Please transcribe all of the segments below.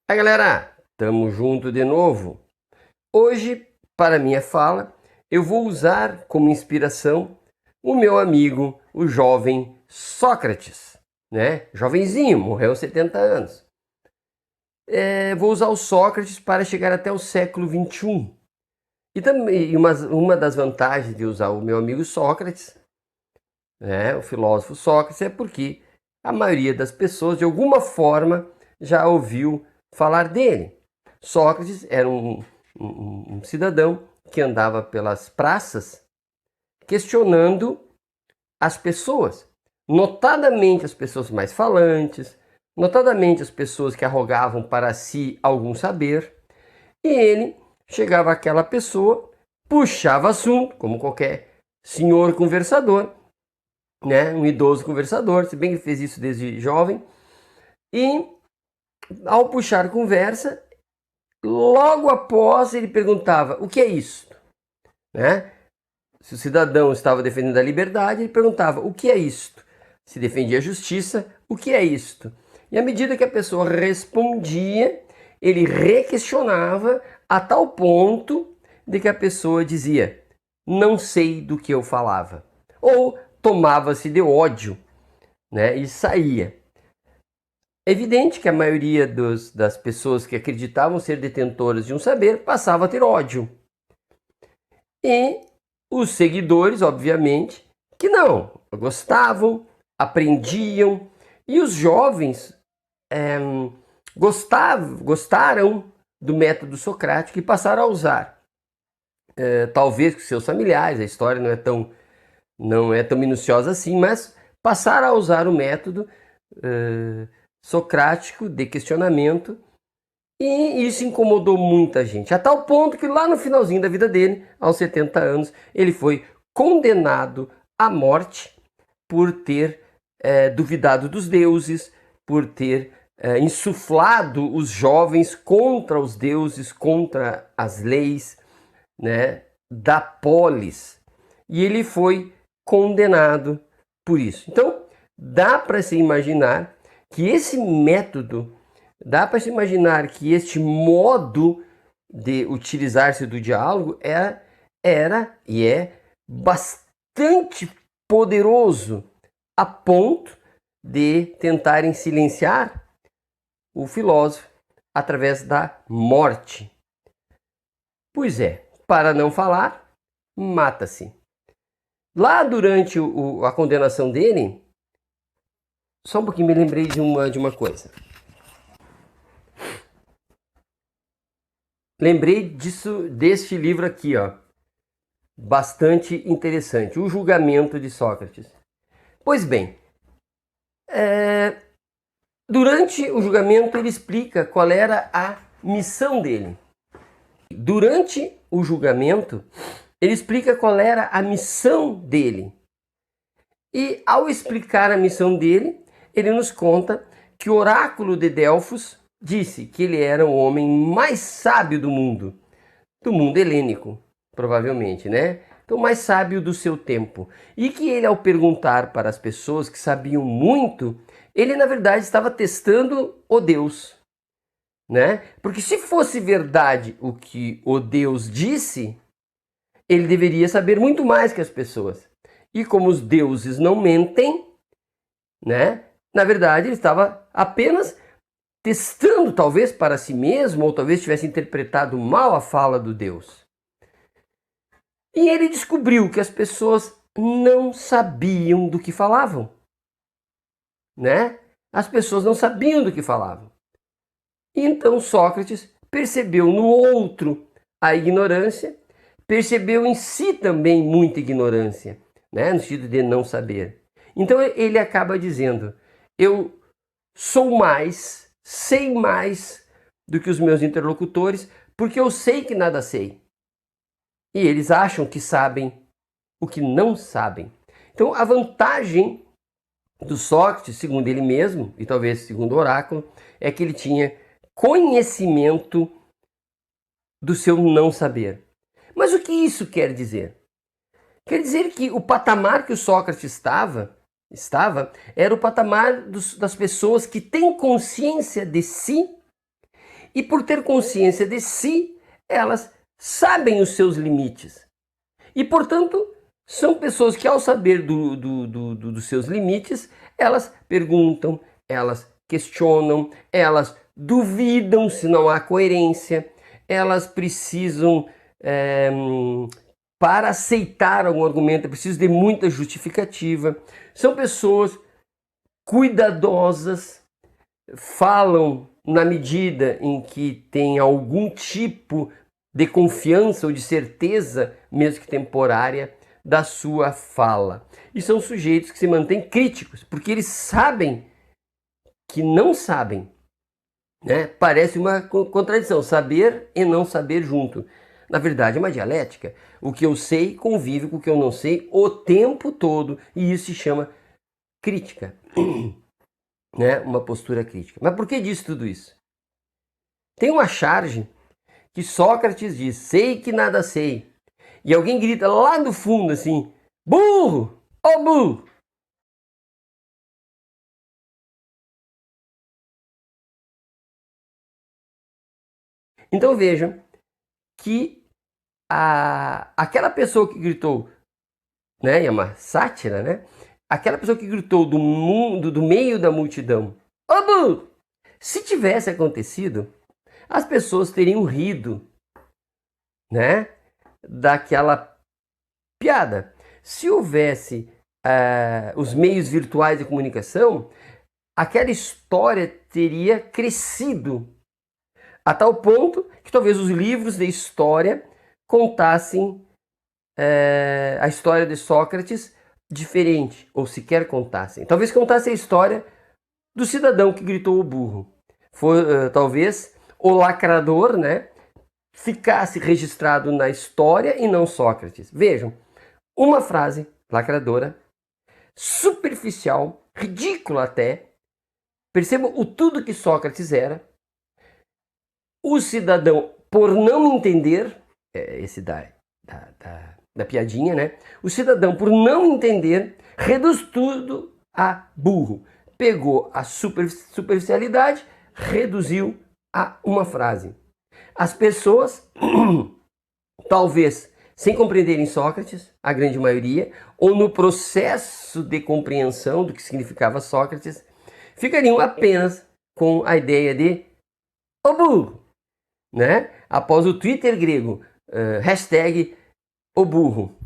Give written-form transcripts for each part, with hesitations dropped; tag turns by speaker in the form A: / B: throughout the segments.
A: Aí galera, tamo junto de novo. Hoje, para minha fala, eu vou usar como inspiração o meu amigo, o jovem Sócrates, né? Jovenzinho, morreu aos 70 anos. Vou usar o Sócrates para chegar até o século XXI. E também uma das vantagens de usar o meu amigo Sócrates, né, o filósofo Sócrates, é porque a maioria das pessoas, de alguma forma, já ouviu falar dele. Sócrates era um cidadão que andava pelas praças questionando as pessoas, notadamente as pessoas mais falantes, notadamente as pessoas que arrogavam para si algum saber, e ele chegava àquela pessoa, puxava assunto, como qualquer senhor conversador, né, um idoso conversador, se bem que ele fez isso desde jovem, e ao puxar conversa, logo após ele perguntava: o que é isso? Né? Se o cidadão estava defendendo a liberdade, ele perguntava: o que é isto? Se defendia a justiça, o que é isto? E à medida que a pessoa respondia, ele requestionava a tal ponto de que a pessoa dizia: não sei do que eu falava. Ou tomava-se de ódio, né, e saía. É evidente que a maioria das pessoas que acreditavam ser detentoras de um saber passava a ter ódio. E os seguidores, obviamente, que não, gostavam, aprendiam, e os jovens gostaram do método socrático e passaram a usar. Talvez com seus familiares, a história não é tão minuciosa assim, mas passaram a usar o método socrático de questionamento, e isso incomodou muita gente, a tal ponto que lá no finalzinho da vida dele, aos 70 anos, ele foi condenado à morte por ter duvidado dos deuses, por ter insuflado os jovens contra os deuses, contra as leis, né, da polis. E ele foi condenado por isso. Então, dá para se imaginar que esse método, dá para se imaginar que este modo de utilizar-se do diálogo era e é bastante poderoso, a ponto de tentarem silenciar o filósofo através da morte. Pois é, para não falar, mata-se. Lá durante a condenação dele, só um pouquinho me lembrei de uma coisa. Lembrei deste livro aqui, ó, bastante interessante, O Julgamento de Sócrates. Pois bem, durante o julgamento ele explica qual era a missão dele. Durante o julgamento, ele explica qual era a missão dele. E ao explicar a missão dele, ele nos conta que o oráculo de Delfos disse que ele era o homem mais sábio do mundo helênico, provavelmente, né? Então, mais sábio do seu tempo. E que ele, ao perguntar para as pessoas que sabiam muito, ele, na verdade, estava testando o Deus, né? Porque se fosse verdade o que o Deus disse, ele deveria saber muito mais que as pessoas. E como os deuses não mentem, né? Na verdade, ele estava apenas testando, talvez para si mesmo, ou talvez tivesse interpretado mal a fala do Deus. E ele descobriu que as pessoas não sabiam do que falavam, né? As pessoas não sabiam do que falavam. Então Sócrates percebeu no outro a ignorância, percebeu em si também muita ignorância, né? No sentido de não saber. Então ele acaba dizendo: eu sou mais, sei mais do que os meus interlocutores, porque eu sei que nada sei. E eles acham que sabem o que não sabem. Então a vantagem do Sócrates, segundo ele mesmo, e talvez segundo o oráculo, é que ele tinha conhecimento do seu não saber. Mas o que isso quer dizer? Quer dizer que o patamar que o Sócrates estava era o patamar das pessoas que têm consciência de si E por ter consciência de si, elas sabem os seus limites. E, portanto, são pessoas que, ao saber dos seus limites, elas perguntam, elas questionam, elas duvidam se não há coerência, elas precisam, para aceitar algum argumento, é preciso de muita justificativa. São pessoas cuidadosas, falam na medida em que tem algum tipo de confiança ou de certeza, mesmo que temporária, da sua fala. E são sujeitos que se mantêm críticos, porque eles sabem que não sabem. Né? Parece uma contradição, saber e não saber junto. Na verdade, é uma dialética. O que eu sei convive com o que eu não sei o tempo todo, e isso se chama crítica. Né? Uma postura crítica. Mas por que diz tudo isso? Tem uma charge que Sócrates diz, sei que nada sei. E alguém grita lá do fundo assim, burro, ó burro. Então vejam que aquela pessoa que gritou, né, é uma sátira, né? Aquela pessoa que gritou do meio da multidão, ó burro, se tivesse acontecido, as pessoas teriam rido, né, daquela piada. Se houvesse os meios virtuais de comunicação, aquela história teria crescido a tal ponto que talvez os livros de história contassem a história de Sócrates diferente, ou sequer contassem. Talvez contassem a história do cidadão que gritou o burro. Talvez o lacrador, né, ficasse registrado na história e não Sócrates. Vejam, uma frase lacradora, superficial, ridícula até. Percebam o tudo que Sócrates era. O cidadão, por não entender, esse da piadinha, né? O cidadão, por não entender, reduz tudo a burro. Pegou a superficialidade, reduziu a uma frase. As pessoas, talvez sem compreenderem Sócrates, a grande maioria, ou no processo de compreensão do que significava Sócrates, ficariam apenas com a ideia de o burro, né? Após o Twitter grego, hashtag o burro.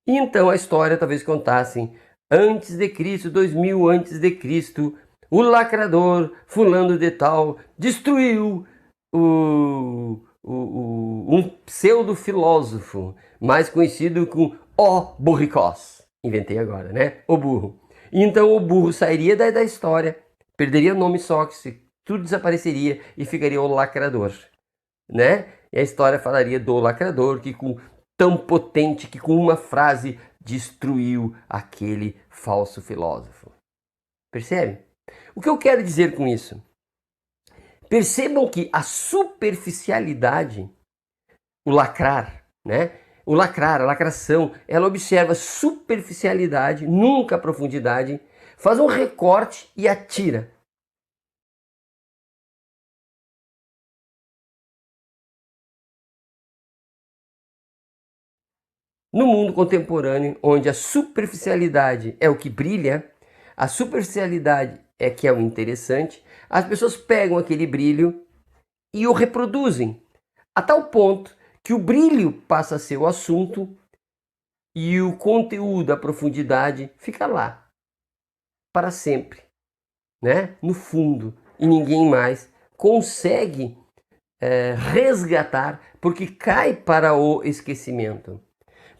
A: E então a história talvez contassem, antes de Cristo, 2000 antes de Cristo, o lacrador fulano de tal destruiu um pseudo-filósofo, mais conhecido como o burricós. Inventei agora, né? O burro. E então o burro sairia da história, perderia o nome Sócrates, tudo desapareceria e ficaria o lacrador, né? E a história falaria do lacrador que tão potente que com uma frase destruiu aquele falso filósofo. Percebe? O que eu quero dizer com isso? Percebam que a superficialidade, o lacrar, né? O lacrar, a lacração, ela observa superficialidade, nunca a profundidade, faz um recorte e atira. No mundo contemporâneo, onde a superficialidade é o que brilha, a superficialidade é que é o interessante, as pessoas pegam aquele brilho e o reproduzem, a tal ponto que o brilho passa a ser o assunto e o conteúdo, a profundidade, fica lá, para sempre, né? No fundo, e ninguém mais consegue resgatar, porque cai para o esquecimento.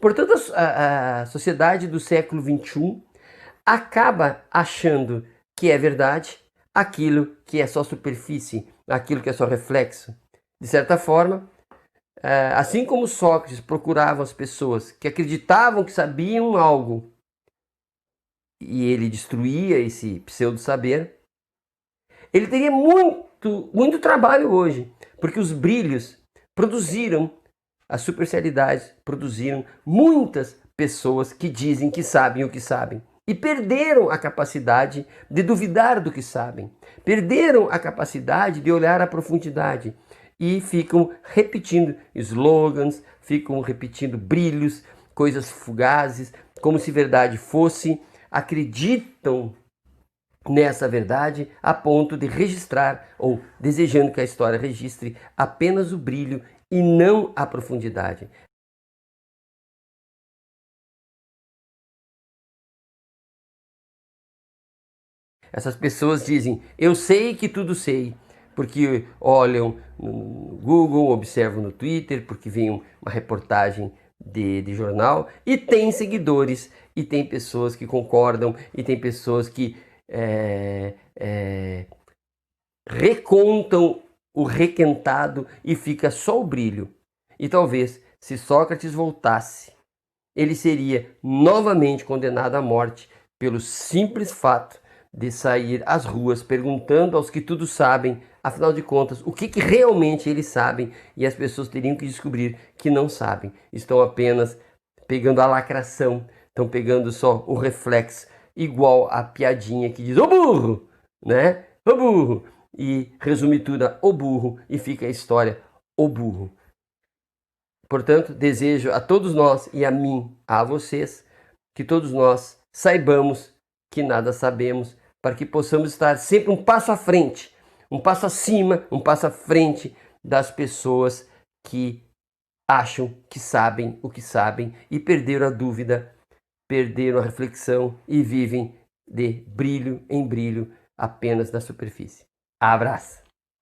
A: Portanto, a sociedade do século XXI acaba achando que é verdade aquilo que é só superfície, aquilo que é só reflexo. De certa forma, assim como Sócrates procurava as pessoas que acreditavam que sabiam algo e ele destruía esse pseudo-saber, ele teria muito trabalho hoje, porque os brilhos produziram, as superficialidades produziram muitas pessoas que dizem que sabem o que sabem e perderam a capacidade de duvidar do que sabem, perderam a capacidade de olhar à profundidade e ficam repetindo slogans, ficam repetindo brilhos, coisas fugazes, como se verdade fosse, acreditam nessa verdade a ponto de registrar ou desejando que a história registre apenas o brilho e não a profundidade. Essas pessoas dizem, eu sei que tudo sei, porque olham no Google, observam no Twitter, porque vem uma reportagem de jornal, e tem seguidores, e tem pessoas que concordam, e tem pessoas que recontam o requentado e fica só o brilho. E talvez, se Sócrates voltasse, ele seria novamente condenado à morte pelo simples fato de sair às ruas perguntando aos que tudo sabem, afinal de contas, o que realmente eles sabem, e as pessoas teriam que descobrir que não sabem. Estão apenas pegando a lacração, estão pegando só o reflexo, igual a piadinha que diz, ô burro, né? Ô burro. E resume tudo a ô burro e fica a história, ô burro. Portanto, desejo a todos nós e a mim, a vocês, que todos nós saibamos que nada sabemos, para que possamos estar sempre um passo à frente, um passo acima, um passo à frente das pessoas que acham que sabem o que sabem e perderam a dúvida, perderam a reflexão e vivem de brilho em brilho apenas na superfície. Abraço!